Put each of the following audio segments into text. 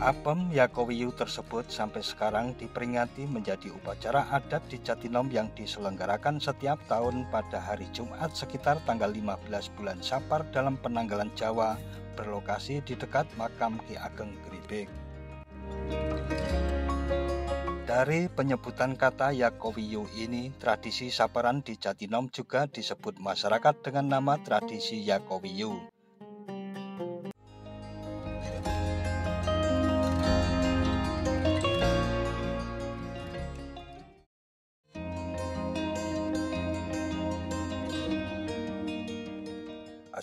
Apem Yakowiyu tersebut sampai sekarang diperingati menjadi upacara adat di Jatinom yang diselenggarakan setiap tahun pada hari Jumat sekitar tanggal 15 bulan Sapar dalam Penanggalan Jawa, berlokasi di dekat makam Ki Ageng Gribek. Dari penyebutan kata Yakowiyu ini, tradisi saparan di Jatinom juga disebut masyarakat dengan nama tradisi Yakowiyu.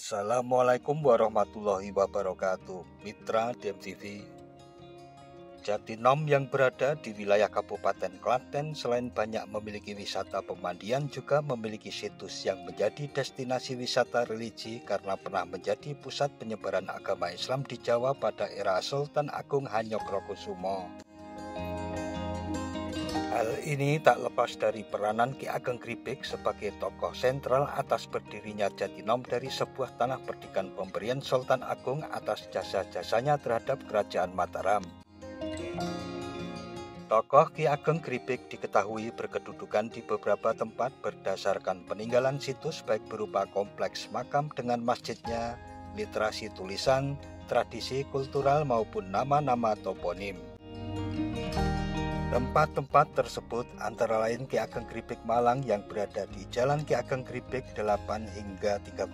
Assalamualaikum warahmatullahi wabarakatuh. Mitra DMTV. Jatinom yang berada di wilayah Kabupaten Klaten selain banyak memiliki wisata pemandian juga memiliki situs yang menjadi destinasi wisata religi karena pernah menjadi pusat penyebaran agama Islam di Jawa pada era Sultan Agung Hanyokrokusumo. Hal ini tak lepas dari peranan Ki Ageng Gribek sebagai tokoh sentral atas berdirinya Jatinom dari sebuah tanah perdikan pemberian Sultan Agung atas jasa-jasanya terhadap Kerajaan Mataram. Tokoh Ki Ageng Gribek diketahui berkedudukan di beberapa tempat berdasarkan peninggalan situs baik berupa kompleks makam dengan masjidnya, literasi tulisan, tradisi kultural maupun nama-nama toponim. Tempat-tempat tersebut antara lain Ki Ageng Gribek Malang yang berada di Jalan Ki Ageng Gribek 8 hingga 13,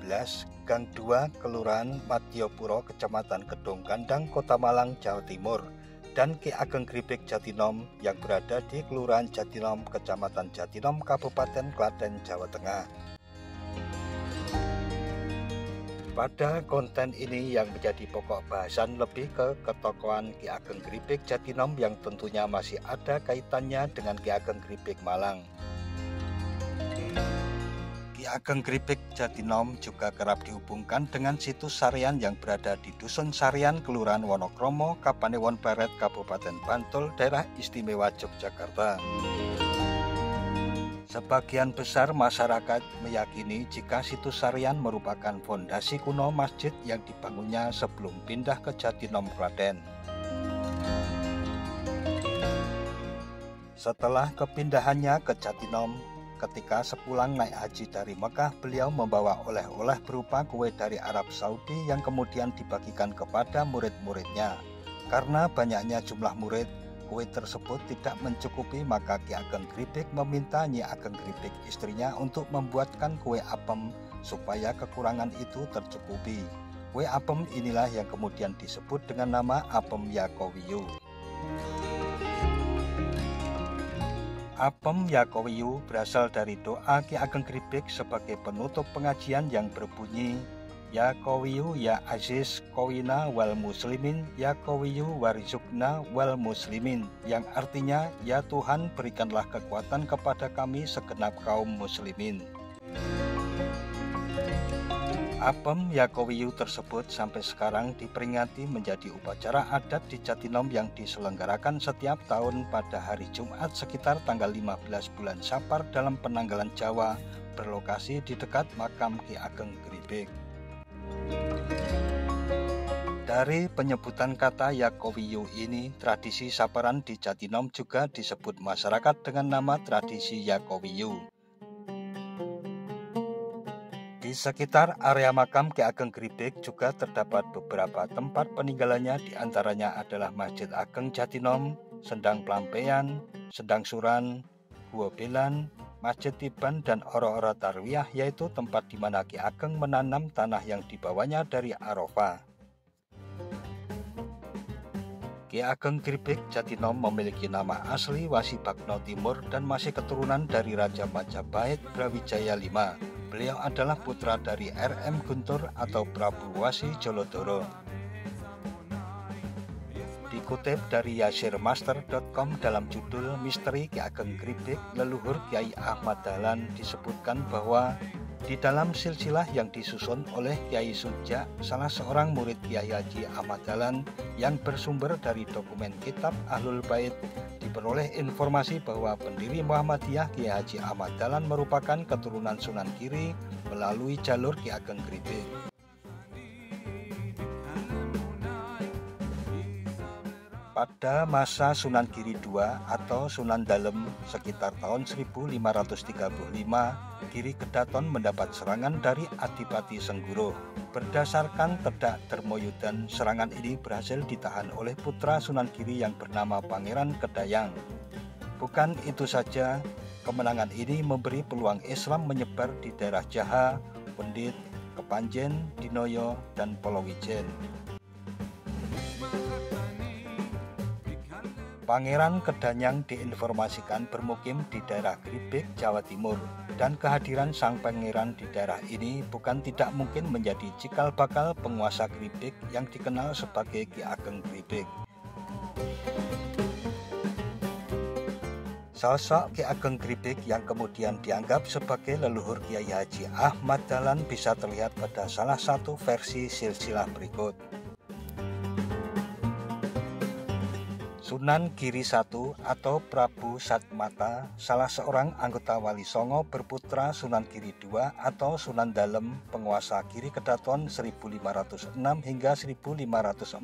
Gang 2, Kelurahan Matyopuro, Kecamatan Kedung Kandang, Kota Malang, Jawa Timur, dan Ki Ageng Gribek Jatinom yang berada di Kelurahan Jatinom, Kecamatan Jatinom, Kabupaten Klaten, Jawa Tengah. Pada konten ini yang menjadi pokok bahasan lebih ke ketokohan Ki Ageng Gribek Jatinom yang tentunya masih ada kaitannya dengan Ki Ageng Gribek Malang. Ki Ageng Gribek Jatinom juga kerap dihubungkan dengan situs Sarian yang berada di Dusun Sarian, Kelurahan Wonokromo, Kapanewon Barat, Kabupaten Bantul, Daerah Istimewa Yogyakarta. Sebagian besar masyarakat meyakini jika situs Sarian merupakan fondasi kuno masjid yang dibangunnya sebelum pindah ke Jatinom, Klaten. Setelah kepindahannya ke Jatinom, ketika sepulang naik haji dari Mekah, beliau membawa oleh-oleh berupa kue dari Arab Saudi yang kemudian dibagikan kepada murid-muridnya. Karena banyaknya jumlah murid, kue tersebut tidak mencukupi, maka Ki Ageng Gribek meminta Nyi Ageng Gribek istrinya untuk membuatkan kue apem supaya kekurangan itu tercukupi. Kue apem inilah yang kemudian disebut dengan nama Apem Yakowiyu. Apem Yakowiyu berasal dari doa Ki Ageng Gribek sebagai penutup pengajian yang berbunyi, Yakowiyu ya Aziz Kowina wal muslimin, Yakowiyu warizukna wal muslimin, yang artinya, ya Tuhan berikanlah kekuatan kepada kami segenap kaum muslimin. Apem Yakowiyu tersebut sampai sekarang diperingati menjadi upacara adat di Jatinom yang diselenggarakan setiap tahun pada hari Jumat sekitar tanggal 15 bulan Sapar dalam Penanggalan Jawa, berlokasi di dekat makam Ki Ageng Gribek. Dari penyebutan kata Yakowiyu ini, tradisi saparan di Jatinom juga disebut masyarakat dengan nama tradisi Yakowiyu. Di sekitar area makam Ki Ageng Gribek juga terdapat beberapa tempat peninggalannya, diantaranya adalah Masjid Ageng Jatinom, Sendang Plampeyan, Sendang Suran, Guo Belan, Masjid Tiban, dan Oro-Oro Tarwiyah, yaitu tempat di mana Ki Ageng menanam tanah yang dibawanya dari Arafah. Ki Ageng Gribek Jatinom memiliki nama asli Wasibagno Timur dan masih keturunan dari Raja Majapahit Brawijaya V. Beliau adalah putra dari R.M. Guntur atau Prabu Wasi Jolodoro. Dikutip dari yasirmaster.com dalam judul Misteri Ki Ageng Gribek Leluhur Kiai Ahmad Dahlan disebutkan bahwa di dalam silsilah yang disusun oleh Kiai Sujak, salah seorang murid Kiai Haji Ahmad Dahlan yang bersumber dari dokumen kitab Ahlul Bait, diperoleh informasi bahwa pendiri Muhammadiyah Kiai Haji Ahmad Dahlan merupakan keturunan Sunan Giri melalui jalur Ki Ageng Gribek. Pada masa Sunan Giri II atau Sunan Dalem sekitar tahun 1535, Giri Kedaton mendapat serangan dari Adipati Sengguruh. Berdasarkan Tedak Dermoyudan, serangan ini berhasil ditahan oleh putra Sunan Giri yang bernama Pangeran Kedayang. Bukan itu saja, kemenangan ini memberi peluang Islam menyebar di daerah Jaha, Pendit, Kepanjen, Dinoyo, dan Polowijen. Pangeran Kedanyang diinformasikan bermukim di daerah Gribik, Jawa Timur, dan kehadiran sang pangeran di daerah ini bukan tidak mungkin menjadi cikal bakal penguasa Gribik yang dikenal sebagai Ki Ageng Gribik. Sosok Ki Ageng Gribik yang kemudian dianggap sebagai leluhur Kiai Haji Ahmad Dahlan bisa terlihat pada salah satu versi silsilah berikut. Sunan Giri I atau Prabu Satmata, salah seorang anggota Wali Songo berputra Sunan Giri II atau Sunan Dalem, penguasa Giri Kedaton 1506 hingga 1546.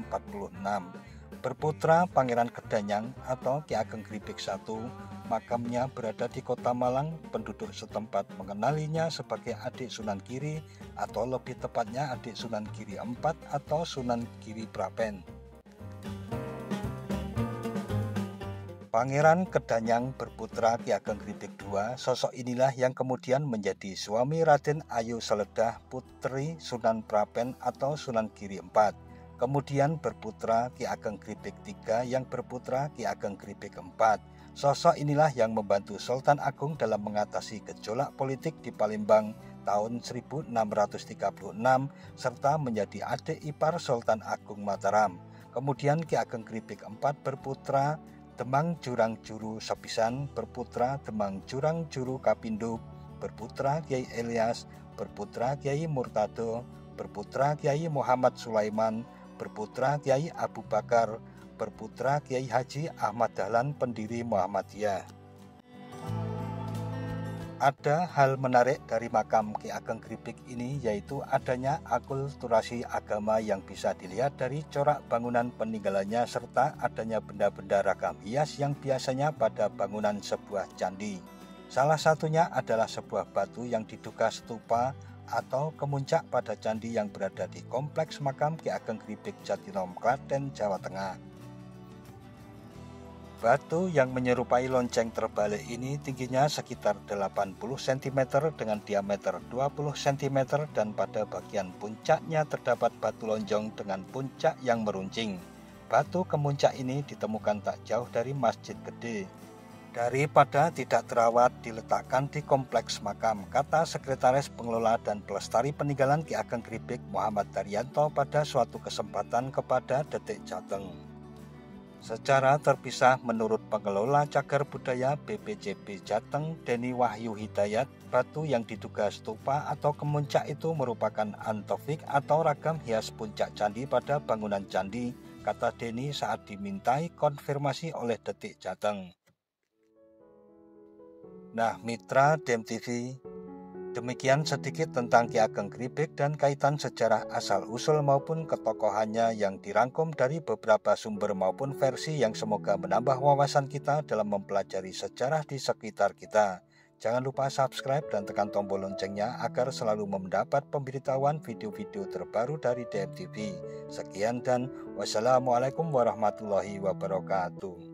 Berputra Pangeran Kedanyang atau Ki Ageng Gribik I, makamnya berada di Kota Malang. Penduduk setempat mengenalinya sebagai adik Sunan Giri atau lebih tepatnya adik Sunan Giri IV atau Sunan Giri Prapen. Pangeran Kedanyang berputra Ki Ageng Gribik II. Sosok inilah yang kemudian menjadi suami Raden Ayu Seledah, putri Sunan Prapen atau Sunan Giri IV. Kemudian berputra Ki Ageng Gribik III yang berputra Ki Ageng Gribik IV. Sosok inilah yang membantu Sultan Agung dalam mengatasi gejolak politik di Palembang tahun 1636 serta menjadi adik ipar Sultan Agung Mataram. Kemudian Ki Ageng Gribik IV berputra Demang Jurang Juru Sepisan, berputra Demang Jurang Juru Kapindo, berputra Kiai Ilyas, berputra Kiai Murtado, berputra Kiai Muhammad Sulaiman, berputra Kiai Abu Bakar, berputra Kiai Haji Ahmad Dahlan pendiri Muhammadiyah. Ada hal menarik dari makam Ki Ageng Gribik ini, yaitu adanya akulturasi agama yang bisa dilihat dari corak bangunan peninggalannya serta adanya benda-benda ragam hias yang biasanya pada bangunan sebuah candi. Salah satunya adalah sebuah batu yang diduga stupa atau kemuncak pada candi yang berada di kompleks makam Ki Ageng Gribik Jatinom, Klaten, Jawa Tengah. Batu yang menyerupai lonceng terbalik ini tingginya sekitar 80 cm dengan diameter 20 cm dan pada bagian puncaknya terdapat batu lonjong dengan puncak yang meruncing. Batu kemuncak ini ditemukan tak jauh dari Masjid Gede. Daripada tidak terawat diletakkan di kompleks makam, kata Sekretaris Pengelola dan Pelestari Peninggalan Ki Ageng Gribik Muhammad Daryanto pada suatu kesempatan kepada Detik Jateng. Secara terpisah, menurut pengelola cagar budaya BPJB Jateng, Deni Wahyu Hidayat, batu yang diduga stupa atau kemuncak itu merupakan antofik atau ragam hias puncak candi pada bangunan candi, kata Deni saat dimintai konfirmasi oleh Detik Jateng. Nah, mitra Dem TV, demikian sedikit tentang Ki Ageng Gribik dan kaitan sejarah asal-usul maupun ketokohannya yang dirangkum dari beberapa sumber maupun versi yang semoga menambah wawasan kita dalam mempelajari sejarah di sekitar kita. Jangan lupa subscribe dan tekan tombol loncengnya agar selalu mendapat pemberitahuan video-video terbaru dari DM TV. Sekian dan wassalamualaikum warahmatullahi wabarakatuh.